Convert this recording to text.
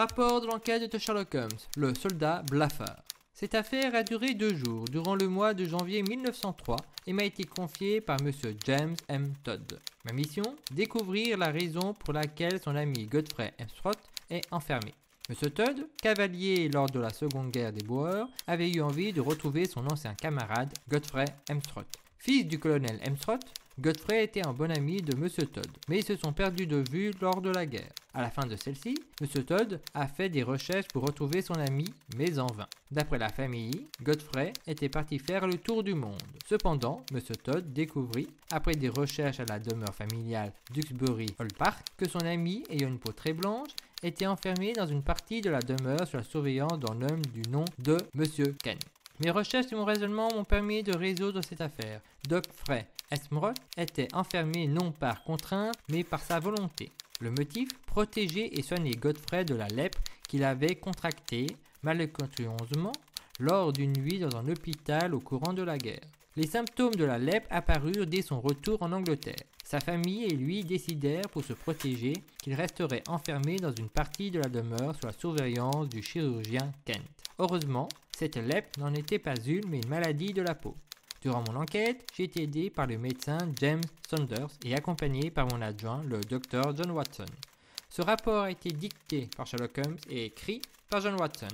Rapport de l'enquête de Sherlock Holmes, le soldat blafard. Cette affaire a duré 2 jours, durant le mois de janvier 1903, et m'a été confiée par M. James M. Todd. Ma mission, découvrir la raison pour laquelle son ami Godfrey Hemsworth est enfermé. M. Todd, cavalier lors de la Seconde Guerre des Boers, avait eu envie de retrouver son ancien camarade Godfrey Hemsworth. Fils du colonel Hemsworth, Godfrey était un bon ami de M. Todd, mais ils se sont perdus de vue lors de la guerre. À la fin de celle-ci, M. Todd a fait des recherches pour retrouver son ami, mais en vain. D'après la famille, Godfrey était parti faire le tour du monde. Cependant, M. Todd découvrit, après des recherches à la demeure familiale d'Uxbury Hall Park, que son ami, ayant une peau très blanche, était enfermé dans une partie de la demeure sous la surveillance d'un homme du nom de M. Kent. Mes recherches et mon raisonnement m'ont permis de résoudre cette affaire. Godfrey Hemsworth était enfermé non par contrainte, mais par sa volonté. Le motif, protéger et soigner Godfrey de la lèpre qu'il avait contractée, malencontreusement, lors d'une nuit dans un hôpital au courant de la guerre. Les symptômes de la lèpre apparurent dès son retour en Angleterre. Sa famille et lui décidèrent pour se protéger qu'il resterait enfermé dans une partie de la demeure sous la surveillance du chirurgien Kent. Heureusement, cette lèpre n'en était pas une mais une maladie de la peau. Durant mon enquête, j'ai été aidé par le médecin James Saunders et accompagné par mon adjoint, le Dr John Watson. Ce rapport a été dicté par Sherlock Holmes et écrit par John Watson.